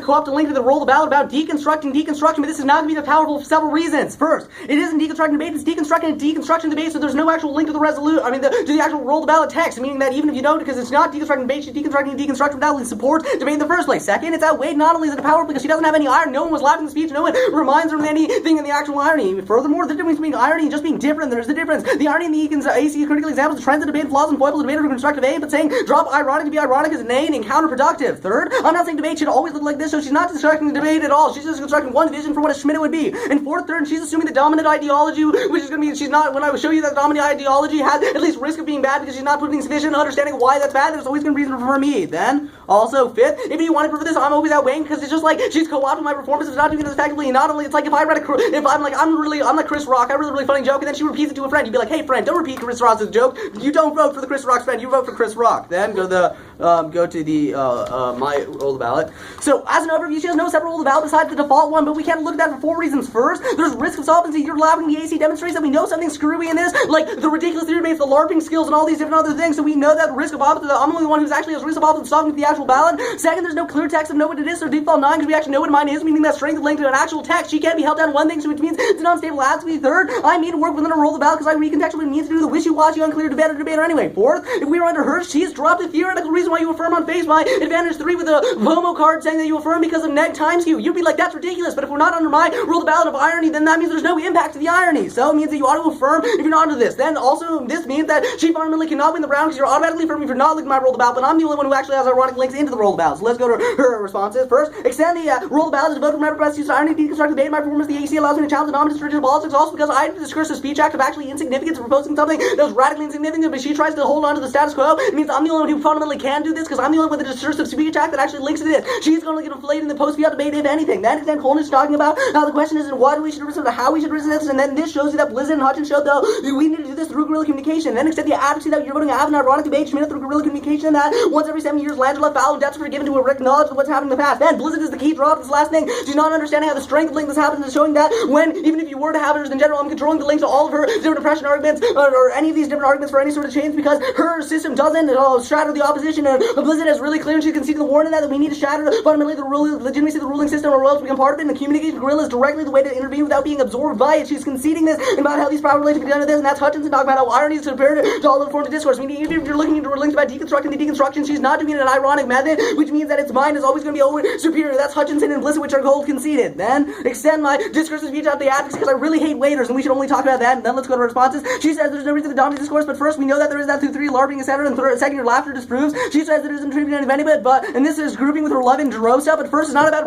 co-opt a link to the roll the ballot about deconstruction, but this is not going to be the powerful for several reasons. First, it isn't deconstructing debate, it's deconstructing debate, so there's no actual link to the to the actual roll the ballot text, meaning that even if you don't, because it's not deconstructing debate, she's deconstructing without support debate in the first place. Second, it's outweighed not only is it powerful because she doesn't have any irony, no one was laughing in the speech, no one reminds her of anything in the actual irony. Furthermore, the difference between irony and just being different, there's the difference. The irony in the AC critical examples, the trends of debate, flaws and foibles of debate are constructive aid, but saying drop ironic to be ironic is inane and counterproductive. Third, I'm not saying debate should always look like this, so she's not constructing the debate at all. She's just constructing one vision for what a Schmidt would be. And fourth, third, she's assuming the dominant ideology, which is going to be, she's not, when I show you that the dominant ideology has at least risk of being bad because she's not putting sufficient understanding of why that's bad, there's always going to be reason for me. Then, also, fifth, if you want to prove this, I'm always outweighing because it's just like she's co-opting my performance, it's not doing this effectively. Not only, it's like if I read if I'm like Chris Rock, I read a really funny joke, and then she repeats it to a friend, you'd be like, hey friend, don't repeat Chris Rock's joke, you don't vote for the Chris Rock's friend, you vote for Chris Rock. Then go to the my roll the ballot. So as an overview, she has no separate roll the ballot besides the default one, but we can't look at that for four reasons. First, there's risk of solvency. You're allowing the AC demonstrates that we know something screwy in this, like the ridiculous theory debates, the LARPing skills, and all these different other things. So we know that risk of opposite. I'm the only one who's actually has risk of opposite solving the actual ballot. Second, there's no clear text of know what it is, so default 9 because we actually know what mine is, meaning that strength of link to an actual text. She can't be held down one thing, so which means it's not stable. Lastly, third, I need to work within a roll the ballot because I recontextually what it means to do the wishy-washy, unclear debater anyway. Fourth, if we were under her, she's dropped the theoretical reason why you affirm on face my advantage 3 with a FOMO card saying that you affirm because of neg times Q. You'd be like, that's ridiculous, but if we're not under my roll the ballot of irony, then that means there's no impact to the irony. So it means that you ought to affirm if you're not under this. Then also, this means that she fundamentally cannot win the round because you're automatically affirming if you're not looking at my roll the ballot, but I'm the only one who actually has ironic links into the roll the ballot. So let's go to her responses. First, extend the roll the ballot to vote from member press use irony, deconstruct debate. My performance, the AC allows me to challenge the dominant traditional politics, also because I discuss the speech act of actually insignificance, proposing something that was radically insignificant, but she tries to hold on to the status quo. It means I'm the only one who fundamentally can do this because I'm the only one with a discursive speech act that actually links to this. She's going to get inflated in the post-fiat debate, if anything. Then Coleman is talking about how the question isn't what we should resist, but how we should resist this, and then this shows you that Blizzard and Hutchins showed though we need to do this through guerrilla communication. Then except the attitude that you're voting to have an ironic debate, Schmidt through guerrilla communication, that once every 7 years Langella foul and debts are given to a Rick knowledge of what's happened in the past. Then Blizzard is the key drop. This last thing, she's not understanding how the strength of link this happens, is showing that when even if you were to have it in general, I'm controlling the links to all of her different oppression arguments or any of these different arguments for any sort of change because her system doesn't shatter the opposition, and Blizzard is really clear and she can see the warning that we need to shatter fundamentally the legitimacy of the ruling system or else become part of it, and the communication guerrilla is directly the way to intervene without being absorbed by it. She's conceding this about how these power relations can be done to this, and that's Hutchinson talking about how irony is superior to all other forms of discourse. Meaning even if you're looking into her links about deconstructing the deconstruction, she's not doing it in an ironic method, which means that its mind is always going to be over superior. That's Hutchinson and Blizzard, which are gold conceded. Then extend my discursive speech out the advocacy because I really hate waiters and we should only talk about that. And then let's go to responses. She says there's no reason to dominate discourse, but first we know that there is that through 3 LARPing, etc. And second, your laughter disproves. She says that it isn't attributed to anybody, but and this is grouping with her love and Jerosa. But first, it's not about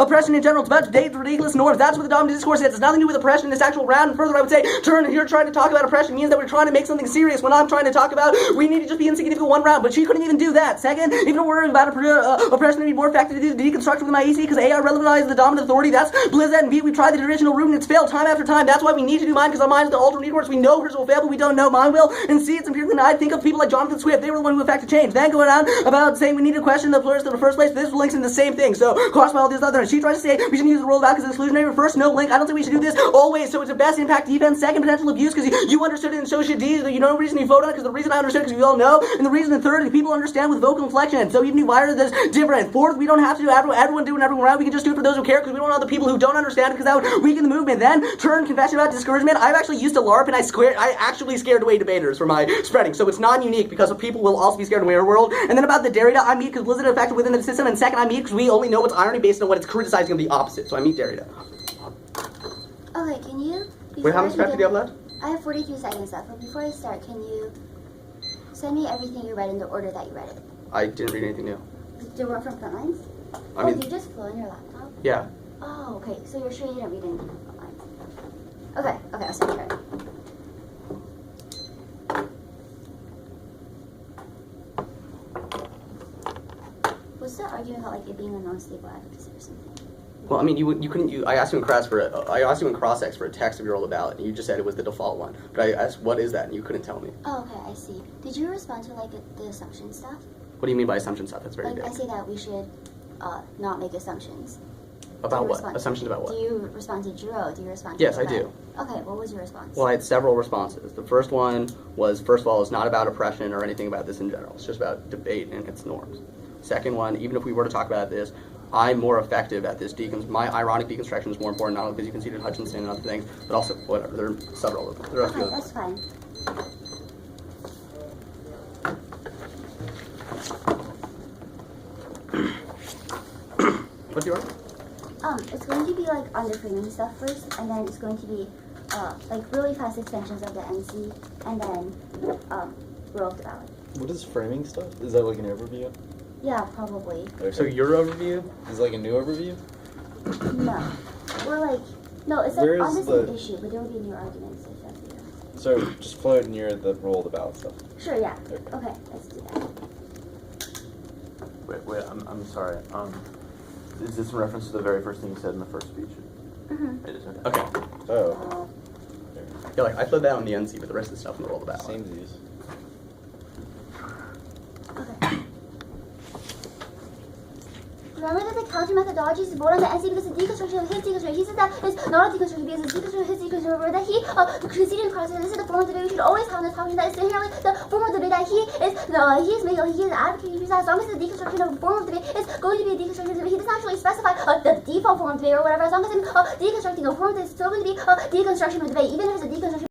oppression in general. It's about date ridiculous norms. That's what the dominant discourse is. It's nothing to do with oppression in this actual round. And further, I would say, turn here trying to talk about oppression means that we're trying to make something serious. When I'm trying to talk about we need to just be insignificant one round, but she couldn't even do that. Second, even worrying about oppression to be more effective to do the deconstruction with my AC because A, I relativize the dominant authority. That's Blizzard, and B, we tried the traditional route and it's failed time after time. That's why we need to do mine because our mind is the alternate universe. We know hers will fail, but we don't know mine will. And C, it's empirically denied. Think of people like Jonathan Swift. They were the one who affected change. Then going on about saying we need to question the pluralist in the first place. This links in the same thing. So cross by all these other. And she tries to say we should use the roll back because it's exclusionary. First, no link. I don't think we should do this always. So it's a best impact defense. Second, potential abuse because you understood it and so should D. You know the reason you vote on it because the reason I understood because we all know. And the reason third, people understand with vocal inflection. So even if virus is different. Fourth, we don't have to do everyone doing everyone around. We can just do it for those who care because we don't want the people who don't understand because that would weaken the movement. Then turn confession about discouragement. I've actually used to LARP and I actually scared away debaters for my spreading. So it's non-unique because people will also be scared in the world. And then about the Derrida, I meet because Blizzard is affected within the system. And second, I meet because we only know what's irony based on what it's criticizing of the opposite. So I meet Derrida. Okay, can you? Wait, how much time do you have left? I have 43 seconds left, but before I start, can you send me everything you read in the order that you read it? I didn't read anything new. Did you work from Frontlines? I mean, did you just pull on your laptop? Yeah. Oh, okay, so you're sure you didn't read anything from Frontlines? Okay, I'll send you it. What's the argument about like it being a non-stable advocacy or something? Well, I mean, you couldn't. I asked you in cross-ex for a text of your roll the ballot, and you just said it was the default one. But I asked, what is that, and you couldn't tell me. Oh, okay, I see. Did you respond to like the assumption stuff? What do you mean by assumption stuff? That's very like, big. I say that we should not make assumptions. About what? Assumptions about what? Do you respond to Drew? Do you respond to Yes, I do. Okay, what was your response? Well, I had several responses. The first one was, first of all, it's not about oppression or anything about this in general. It's just about debate and its norms. Second one, even if we were to talk about this, I'm more effective at this my ironic deconstruction is more important, not only because you conceded Hutchinson and other things, but also whatever. There are several of them. There are a few Okay, of them. that's fine. What's yours? It's going to be like underframing stuff first, and then it's going to be like really fast extensions of the NC, and then roll of the ballot. What is framing stuff? Is that like an overview? Yeah, probably. Okay. So your overview? Is it like a new overview? No. Or like, no, it's like Where on the is same the- issue, but there will be new arguments if that's what you're asking. So just float near the roll of the ballot stuff. Sure, yeah. Okay. Okay, let's do that. Wait, I'm sorry. Is this in reference to the very first thing you said in the first speech? Mm-hmm. It is, okay. Okay. Oh. Yeah, like I flowed that on the NC, but the rest of the stuff in the roll of the ballot. Samesies. Okay. Remember that the counter methodology is born on the NC because the deconstruction of his deconstruction. He said that it's not a deconstruction because it's deconstruction of his deconstruction. Remember that he conceded in cross. This is the form of debate we should always have in this function. That is inherently the form of debate that he is advocating as long as the deconstruction of the form of debate is going to be a deconstruction of debate. He doesn't actually specify the default form of debate or whatever. As long as in deconstructing a form, it's still going to be a deconstruction of debate, even if it's a deconstruction.